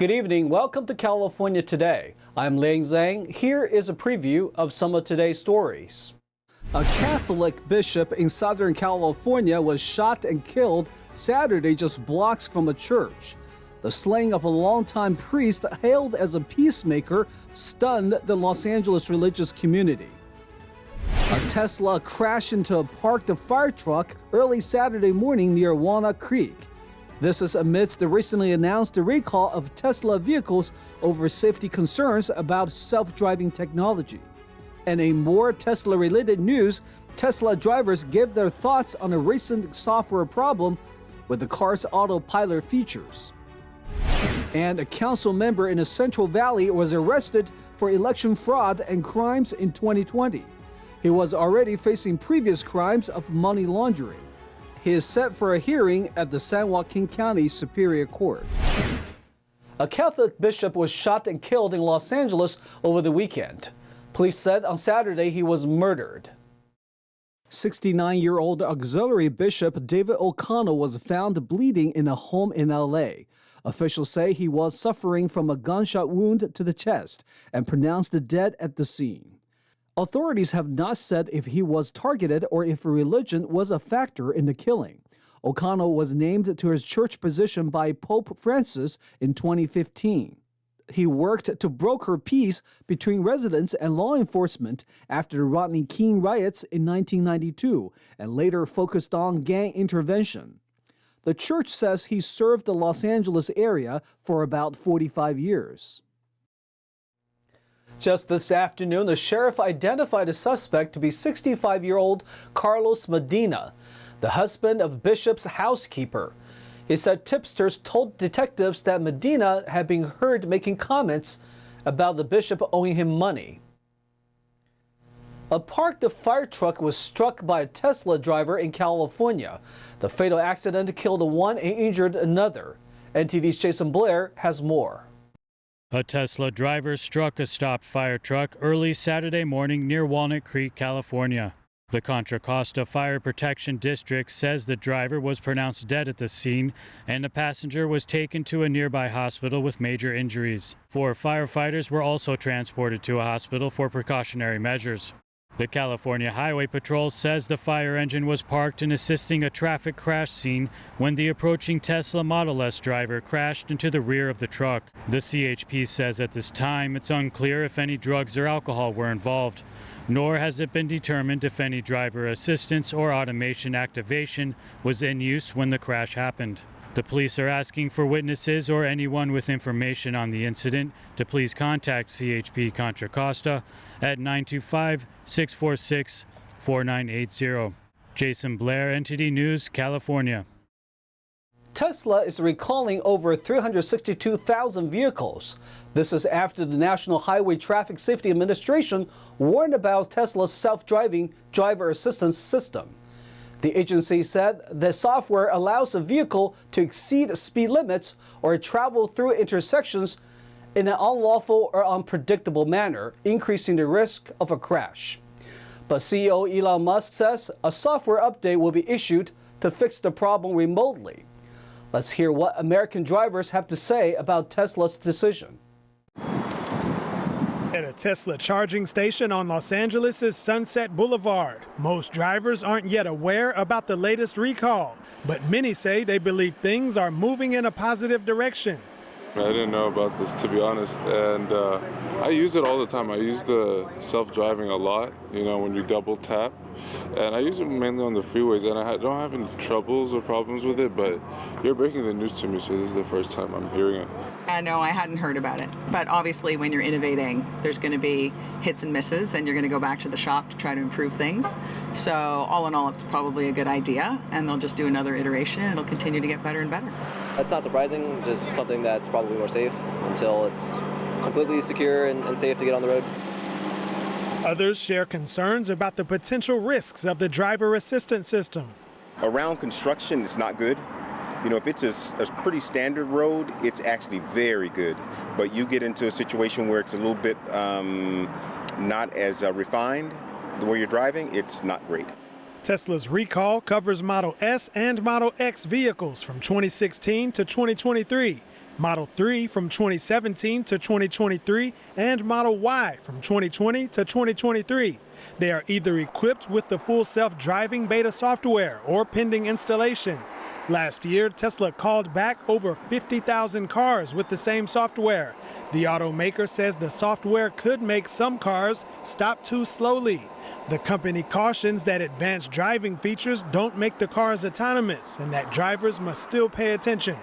Good evening. Welcome to California Today. I'm Ling Zhang. Here is a preview of some of today's stories. A Catholic bishop in Southern California was shot and killed Saturday just blocks from a church. The slaying of a longtime priest hailed as a peacemaker stunned the Los Angeles religious community. A Tesla crashed into a parked fire truck early Saturday morning near Walnut Creek. This is amidst the recently announced recall of Tesla vehicles over safety concerns about self-driving technology. And in more Tesla-related news, Tesla drivers give their thoughts on a recent software problem with the car's Autopilot features. And a council member in the Central Valley was arrested for election fraud and crimes in 2020. He was already facing previous crimes of money laundering. He is set for a hearing at the San Joaquin County Superior Court. A Catholic bishop was shot and killed in Los Angeles over the weekend. Police said on Saturday he was murdered. 69-year-old auxiliary bishop David O'Connell was found bleeding in a home in L.A. Officials say he was suffering from a gunshot wound to the chest and pronounced dead at the scene. Authorities have not said if he was targeted or if religion was a factor in the killing. O'Connell was named to his church position by Pope Francis in 2015. He worked to broker peace between residents and law enforcement after the Rodney King riots in 1992 and later focused on gang intervention. The church says he served the Los Angeles area for about 45 years. Just this afternoon, the sheriff identified a suspect to be 65-year-old Carlos Medina, the husband of Bishop's housekeeper. He said tipsters told detectives that Medina had been heard making comments about the bishop owing him money. A parked fire truck was struck by a Tesla driver in California. The fatal accident killed one and injured another. NTD's Jayson has more. A Tesla driver struck a stopped fire truck early Saturday morning near Walnut Creek, California. The Contra Costa Fire Protection District says the driver was pronounced dead at the scene and the passenger was taken to a nearby hospital with major injuries. 4 firefighters were also transported to a hospital for precautionary measures. The California Highway Patrol says the fire engine was parked and assisting a traffic crash scene when the approaching Tesla Model S driver crashed into the rear of the truck. The CHP says at this time it's unclear if any drugs or alcohol were involved, nor has it been determined if any driver assistance or automation activation was in use when the crash happened. The police are asking for witnesses or anyone with information on the incident to please contact CHP Contra Costa at 925-646-4980. Jayson Blair, NTD News, California. Tesla is recalling over 362,000 vehicles. This is after the National Highway Traffic Safety Administration warned about Tesla's self-driving driver assistance system. The agency said the software allows a vehicle to exceed speed limits or travel through intersections in an unlawful or unpredictable manner, increasing the risk of a crash. But CEO Elon Musk says a software update will be issued to fix the problem remotely. Let's hear what American drivers have to say about Tesla's decision. At a Tesla charging station on Los Angeles' Sunset Boulevard, most drivers aren't yet aware about the latest recall, but many say they believe things are moving in a positive direction. I didn't know about this, to be honest, and I use it all the time. I use the self-driving a lot, when you double tap, and I use it mainly on the freeways, and I don't have any troubles or problems with it, but you're breaking the news to me, so this is the first time I'm hearing it. No, I hadn't heard about it, but obviously when you're innovating, there's going to be hits and misses, and you're going to go back to the shop to try to improve things. So all in all, it's probably a good idea, and they'll just do another iteration, and it'll continue to get better and better. That's not surprising, just something that's probably more safe until it's completely secure and safe to get on the road. Others share concerns about the potential risks of the driver assistance system. Around construction, it's not good. If it's a pretty standard road, it's actually very good. But you get into a situation where it's a little bit not as refined, where you're driving, it's not great. Tesla's recall covers Model S and Model X vehicles from 2016 to 2023. Model 3 from 2017 to 2023, and Model Y from 2020 to 2023. They are either equipped with the full self-driving beta software or pending installation. Last year, Tesla called back over 50,000 cars with the same software. The automaker says the software could make some cars stop too slowly. The company cautions that advanced driving features don't make the cars autonomous and that drivers must still pay attention.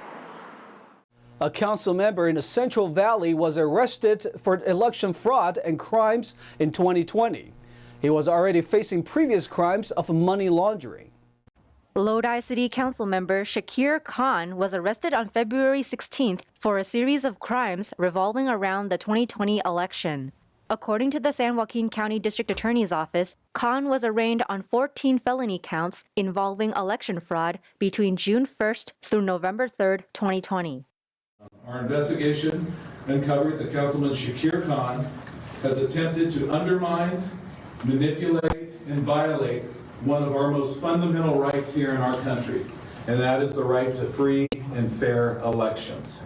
A council member in the Central Valley was arrested for election fraud and crimes in 2020. He was already facing previous crimes of money laundering. Lodi City Council member Shakir Khan was arrested on February 16th for a series of crimes revolving around the 2020 election. According to the San Joaquin County District Attorney's Office, Khan was arraigned on 14 felony counts involving election fraud between June 1st through November 3rd, 2020. Our investigation uncovered that Councilman Shakir Khan has attempted to undermine, manipulate, and violate one of our most fundamental rights here in our country, and that is the right to free and fair elections.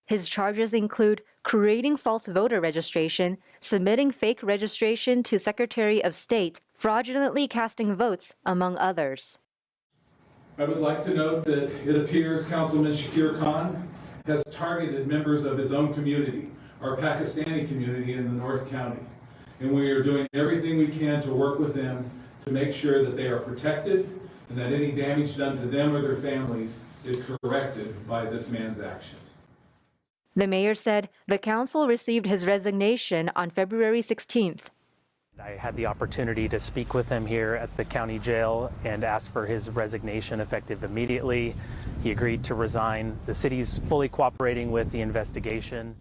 His charges include creating false voter registration, submitting fake registration to Secretary of State, fraudulently casting votes, among others. I would like to note that it appears Councilman Shakir Khan has targeted members of his own community, our Pakistani community in the North County, and we are doing everything we can to work with them to make sure that they are protected and that any damage done to them or their families is corrected by this man's actions. The mayor said the council received his resignation on February 16th. I had the opportunity to speak with him here at the county jail and ask for his resignation effective immediately. He agreed to resign. The city's fully cooperating with the investigation.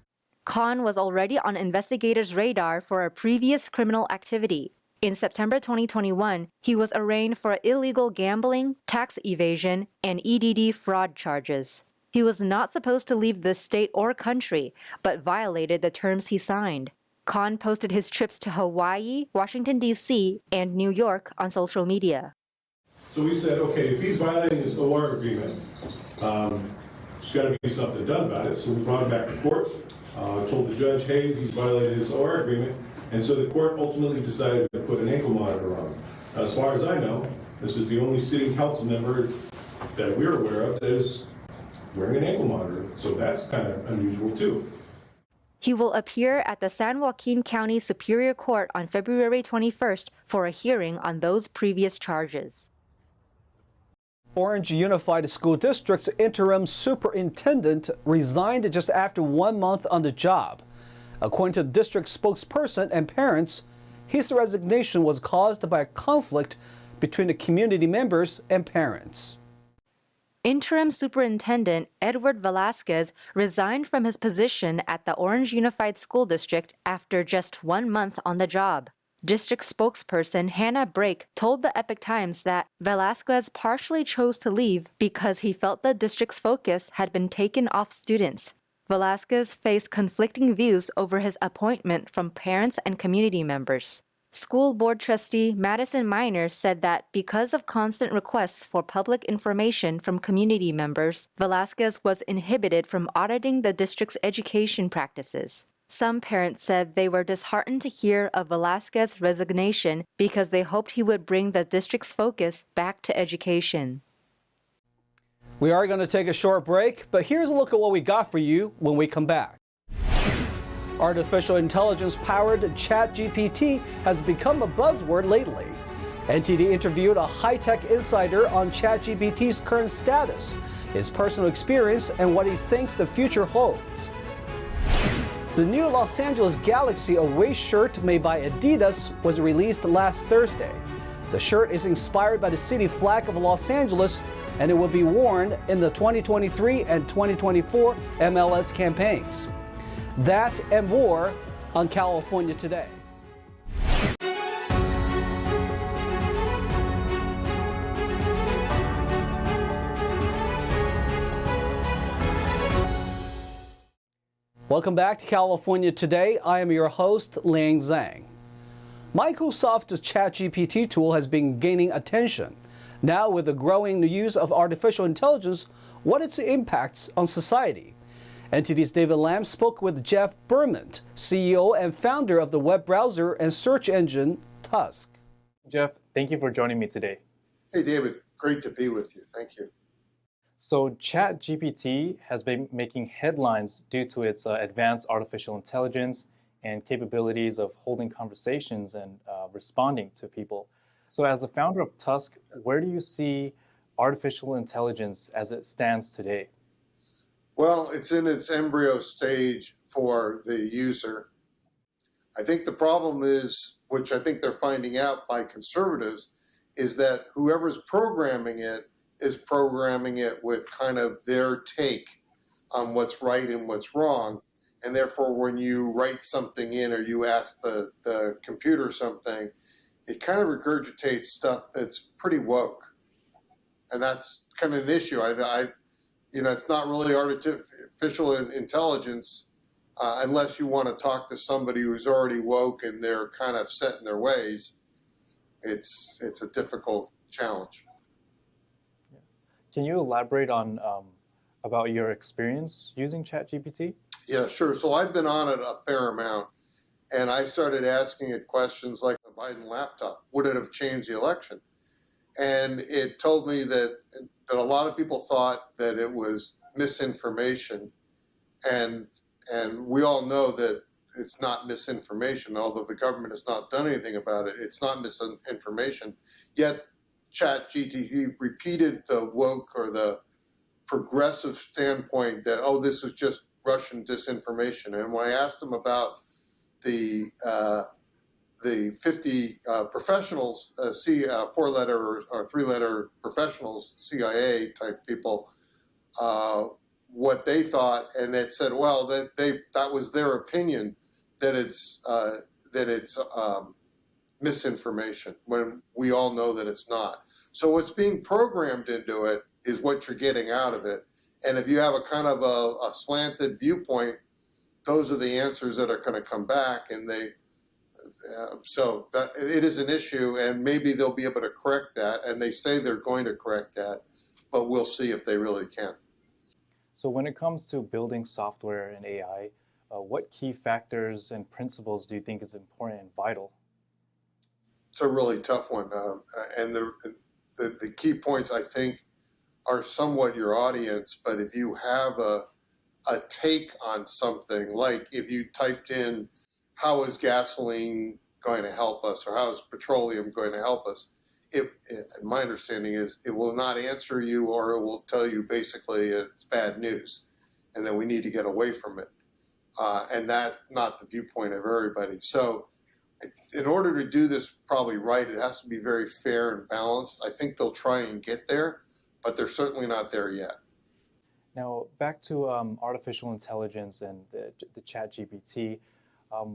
Khan was already on investigators' radar for a previous criminal activity. In September 2021, he was arraigned for illegal gambling, tax evasion, and EDD fraud charges. He was not supposed to leave the state or country, but violated the terms he signed. Khan posted his trips to Hawaii, Washington, D.C., and New York on social media. So we said, okay, if he's violating his OR agreement, there's got to be something done about it. So we brought him back to court, told the judge, hey, he's violated his OR agreement. And so the court ultimately decided to put an ankle monitor on him. As far as I know, this is the only sitting council member that we're aware of that is wearing an ankle monitor. So that's kind of unusual too. He will appear at the San Joaquin County Superior Court on February 21st for a hearing on those previous charges. Orange Unified School District's interim superintendent resigned just after 1 month on the job. According to the district spokesperson and parents, his resignation was caused by a conflict between the community members and parents. Interim Superintendent Edward Velasquez resigned from his position at the Orange Unified School District after just 1 month on the job. District spokesperson Hannah Brake told the Epoch Times that Velasquez partially chose to leave because he felt the district's focus had been taken off students. Velasquez faced conflicting views over his appointment from parents and community members. School Board Trustee Madison Miner said that because of constant requests for public information from community members, Velasquez was inhibited from auditing the district's education practices. Some parents said they were disheartened to hear of Velasquez's resignation because they hoped he would bring the district's focus back to education. We are going to take a short break, but here's a look at what we got for you when we come back. Artificial intelligence-powered ChatGPT has become a buzzword lately. NTD interviewed a high-tech insider on ChatGPT's current status, his personal experience, and what he thinks the future holds. The new Los Angeles Galaxy away shirt made by Adidas was released last Thursday. The shirt is inspired by the city flag of Los Angeles, and it will be worn in the 2023 and 2024 MLS campaigns. That and more on California Today. Welcome back to California Today. I am your host, Liang Zhang. Microsoft's ChatGPT tool has been gaining attention. Now, with the growing use of artificial intelligence, what its impacts on society? NTD's David Lam spoke with Jeff Berman, CEO and founder of the web browser and search engine Tusk. Jeff, thank you for joining me today. Hey, David. Great to be with you. Thank you. So ChatGPT has been making headlines due to its advanced artificial intelligence and capabilities of holding conversations and responding to people. So as the founder of Tusk, where do you see artificial intelligence as it stands today? Well, it's in its embryo stage for the user. I think the problem is, which I think they're finding out by conservatives, is that whoever's programming it is programming it with kind of their take on what's right and what's wrong. And therefore, when you write something in or you ask the computer something, it kind of regurgitates stuff that's pretty woke. And that's kind of an issue. It's not really artificial intelligence unless you want to talk to somebody who's already woke and they're kind of set in their ways. It's a difficult challenge. Can you elaborate on about your experience using ChatGPT? Yeah, sure. So I've been on it a fair amount, and I started asking it questions like the Biden laptop. Would it have changed the election? And it told me that a lot of people thought that it was misinformation, and we all know that it's not misinformation, although the government has not done anything about it. It's not misinformation. Yet ChatGPT repeated the woke or the progressive standpoint that, oh, this is just Russian disinformation. And when I asked them about the 50 professionals, four-letter or three-letter professionals, CIA type people, what they thought, and it said, well, that was their opinion that it's misinformation, when we all know that it's not. So what's being programmed into it is what you're getting out of it. And if you have a kind of a slanted viewpoint, those are the answers that are going to come back. And so that it is an issue, and maybe they'll be able to correct that. And they say they're going to correct that, but we'll see if they really can. So when it comes to building software and AI, what key factors and principles do you think is important and vital? It's a really tough one. And the key points, I think, are somewhat your audience. But if you have a take on something, like if you typed in, how is gasoline going to help us, or how is petroleum going to help us? My understanding is it will not answer you, or it will tell you basically it's bad news and that we need to get away from it. And that's not the viewpoint of everybody. So in order to do this probably right, it has to be very fair and balanced. I think they'll try and get there, but they're certainly not there yet. Now, back to artificial intelligence and the ChatGPT.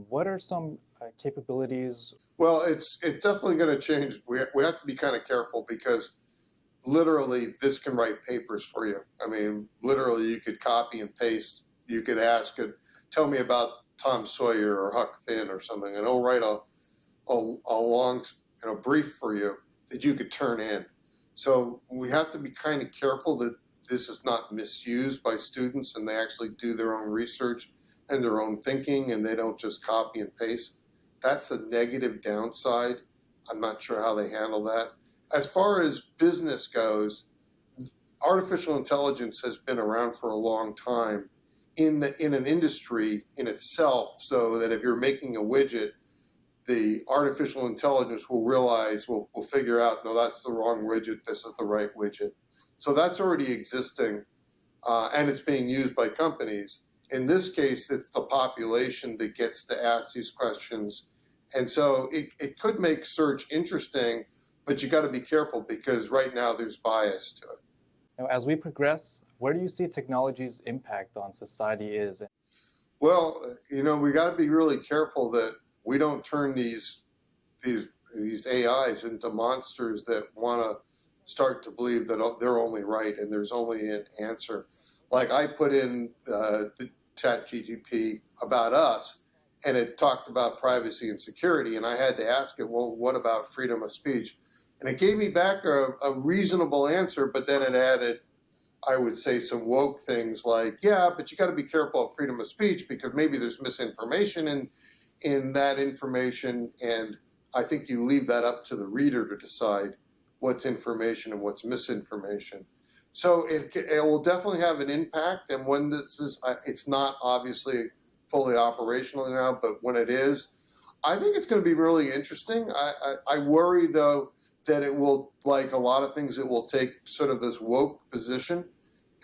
What are some capabilities? Well, it's definitely going to change. We have to be kind of careful, because literally this can write papers for you. I mean, literally you could copy and paste. You could ask it, tell me about Tom Sawyer or Huck Finn or something, and it'll write a long brief for you that you could turn in. So we have to be kind of careful that this is not misused by students and they actually do their own research and their own thinking, and they don't just copy and paste. That's a negative downside. I'm not sure how they handle that. As far as business goes, artificial intelligence has been around for a long time in an industry in itself, so that if you're making a widget, the artificial intelligence will realize, will figure out, no, that's the wrong widget, this is the right widget. So that's already existing, and it's being used by companies. In this case, it's the population that gets to ask these questions. And so it could make search interesting, but you got to be careful, because right now there's bias to it. Now, as we progress, where do you see technology's impact on society is? Well, we got to be really careful that we don't turn these AIs into monsters that want to start to believe that they're only right and there's only an answer. Like I put in the ChatGPT about us, and it talked about privacy and security, and I had to ask it, well, what about freedom of speech? And it gave me back a reasonable answer, but then it added I would say some woke things like, yeah, but you got to be careful of freedom of speech because maybe there's misinformation in that information, and I think you leave that up to the reader to decide what's information and what's misinformation. So it will definitely have an impact, and when this is, it's not obviously fully operational now, but when it is, I think it's going to be really interesting. I worry, though, that it will, like a lot of things, it will take sort of this woke position,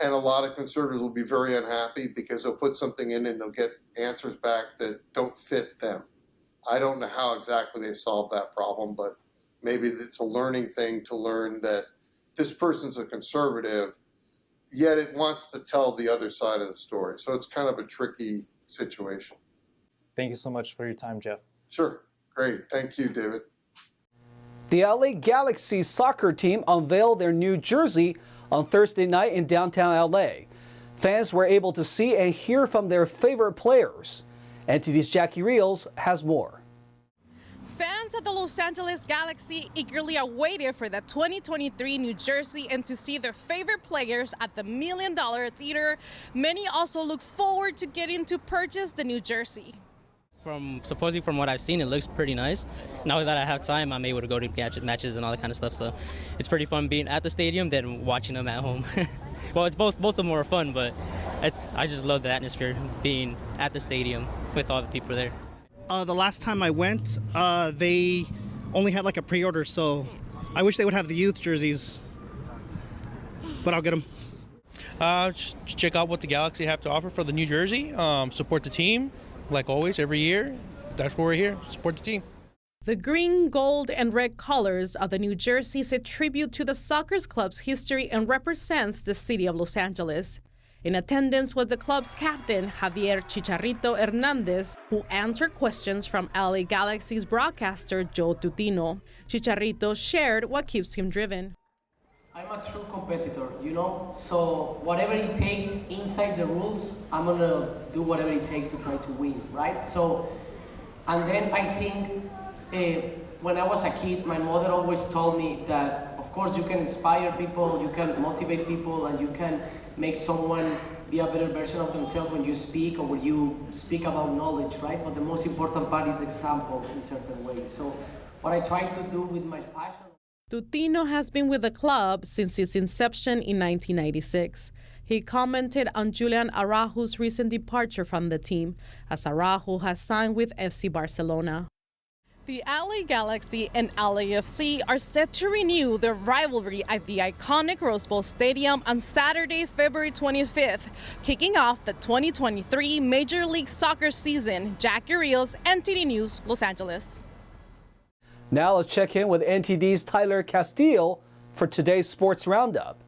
and a lot of conservatives will be very unhappy because they'll put something in and they'll get answers back that don't fit them. I don't know how exactly they solve that problem, but maybe it's a learning thing to learn that this person's a conservative, yet it wants to tell the other side of the story. So it's kind of a tricky situation. Thank you so much for your time, Jeff. Sure. Great. Thank you, David. The LA Galaxy soccer team unveiled their new jersey on Thursday night in downtown LA. Fans were able to see and hear from their favorite players. NTD's Jackie Rios has more. Fans of the Los Angeles Galaxy eagerly awaited for the 2023 New Jersey and to see their favorite players at the $1 Million Theater. Many also look forward to getting to purchase the new jersey. From what I've seen, it looks pretty nice. Now that I have time, I'm able to go to matches and all that kind of stuff. So it's pretty fun being at the stadium than watching them at home. Well, it's both of them are fun, but I just love the atmosphere being at the stadium with all the people there. The last time I went, they only had like a pre-order, so I wish they would have the youth jerseys, but I'll get them. Just check out what the Galaxy have to offer for the New Jersey. Support the team, like always, every year. That's why we're here, support the team. The green, gold, and red colors of the New Jersey is a tribute to the soccer club's history and represents the city of Los Angeles. In attendance was the club's captain, Javier Chicharito Hernandez, who answered questions from LA Galaxy's broadcaster, Joe Tutino. Chicharito shared what keeps him driven. I'm a true competitor, so whatever it takes inside the rules, I'm going to do whatever it takes to try to win, right? So, and then I think when I was a kid, my mother always told me that, of course, you can inspire people, you can motivate people, and you can make someone be a better version of themselves when you speak or when you speak about knowledge, right? But the most important part is the example in certain ways. So what I try to do with my passion. Tutino has been with the club since its inception in 1996. He commented on Julian Araujo's recent departure from the team, as Araujo has signed with FC Barcelona. The LA Galaxy and LAFC are set to renew their rivalry at the iconic Rose Bowl Stadium on Saturday, February 25th, kicking off the 2023 Major League Soccer season. Jackie Rios, NTD News, Los Angeles. Now let's check in with NTD's Tyler Castillo for today's Sports Roundup.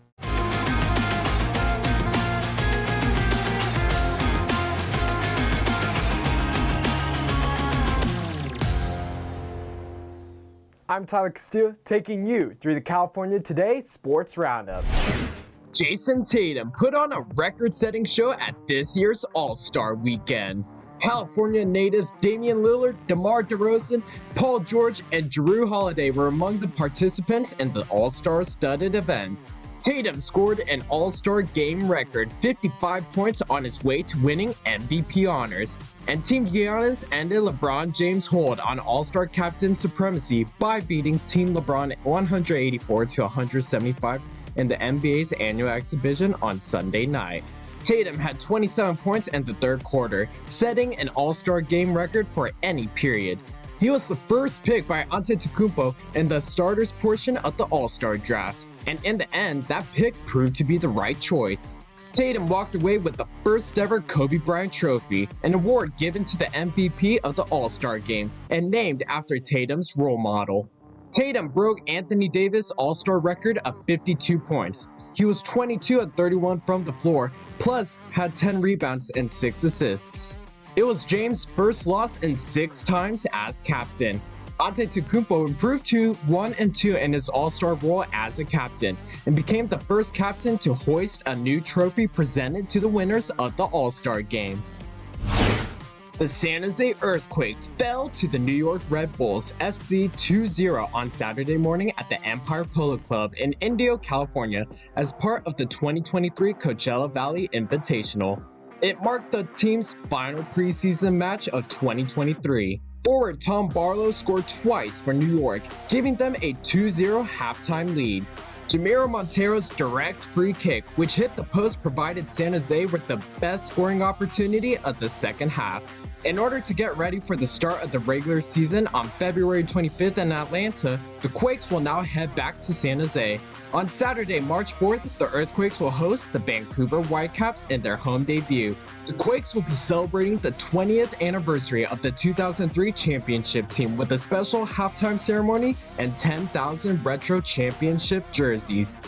I'm Tyler Castillo, taking you through the California Today Sports Roundup. Jayson Tatum put on a record-setting show at this year's All-Star Weekend. California natives Damian Lillard, DeMar DeRozan, Paul George, and Jrue Holiday were among the participants in the All-Star studded event. Tatum scored an All-Star game record 55 points on his way to winning MVP honors, and Team Giannis ended LeBron James' hold on All-Star captain supremacy by beating Team LeBron 184-175 in the NBA's annual exhibition on Sunday night. Tatum had 27 points in the third quarter, setting an All-Star game record for any period. He was the first pick by Antetokounmpo in the starters portion of the All-Star draft, and in the end, that pick proved to be the right choice. Tatum walked away with the first ever Kobe Bryant Trophy, an award given to the MVP of the All-Star Game, and named after Tatum's role model. Tatum broke Anthony Davis' All-Star record of 52 points. He was 22 of 31 from the floor, plus had 10 rebounds and 6 assists. It was James' first loss in 6 times as captain. Antetokounmpo improved to 1-2 in his All-Star role as a captain, and became the first captain to hoist a new trophy presented to the winners of the All-Star Game. The San Jose Earthquakes fell to the New York Red Bulls FC 2-0 on Saturday morning at the Empire Polo Club in Indio, California, as part of the 2023 Coachella Valley Invitational. It marked the team's final preseason match of 2023. Forward Tom Barlow scored twice for New York, giving them a 2-0 halftime lead. Jamiro Montero's direct free kick, which hit the post, provided San Jose with the best scoring opportunity of the second half. In order to get ready for the start of the regular season on February 25th in Atlanta, the Quakes will now head back to San Jose. On Saturday, March 4th, the Earthquakes will host the Vancouver Whitecaps in their home debut. The Quakes will be celebrating the 20th anniversary of the 2003 championship team with a special halftime ceremony and 10,000 retro championship jerseys.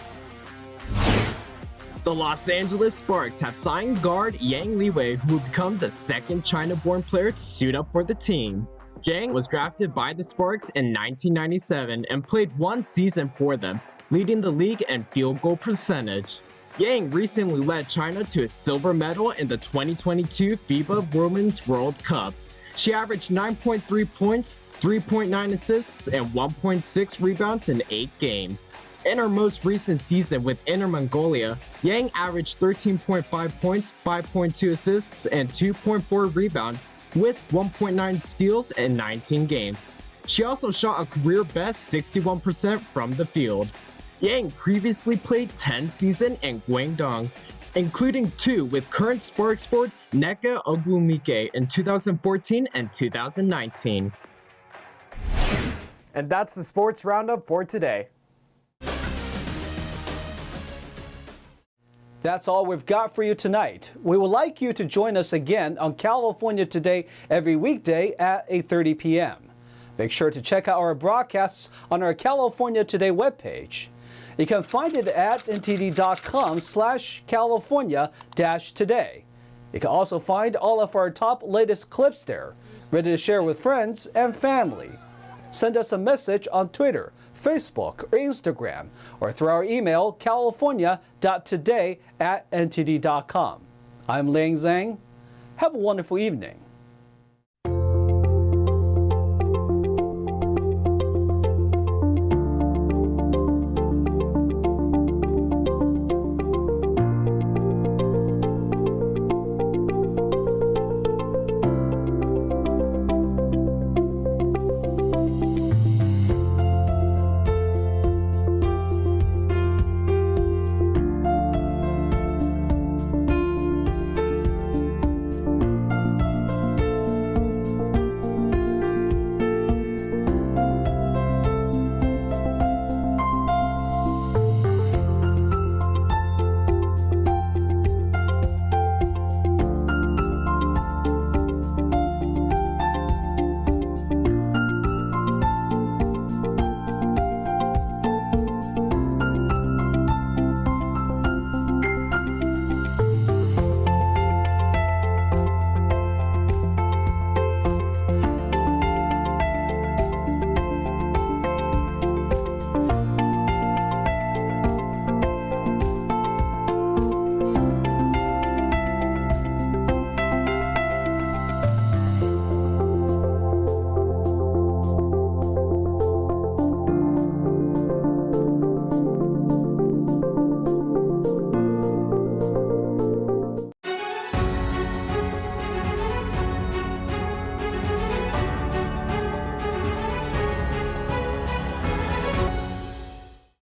The Los Angeles Sparks have signed guard Yang Liwei, who will become the second China-born player to suit up for the team. Yang was drafted by the Sparks in 1997 and played one season for them, leading the league in field goal percentage. Yang recently led China to a silver medal in the 2022 FIBA Women's World Cup. She averaged 9.3 points, 3.9 assists, and 1.6 rebounds in 8 games. In her most recent season with Inter Mongolia, Yang averaged 13.5 points, 5.2 assists, and 2.4 rebounds, with 1.9 steals in 19 games. She also shot a career-best 61% from the field. Yang previously played 10 seasons in Guangdong, including 2 with current Sparks forward Nneka Ogwumike in 2014 and 2019. And that's the Sports Roundup for today. That's all we've got for you tonight. We would like you to join us again on California Today every weekday at 8:30 p.m. Make sure to check out our broadcasts on our California Today webpage. You can find it at ntd.com/California-today. You can also find all of our top latest clips there, ready to share with friends and family. Send us a message on Twitter, Facebook, or Instagram, or through our email, california.today@ntd.com. I'm Liang Zhang. Have a wonderful evening.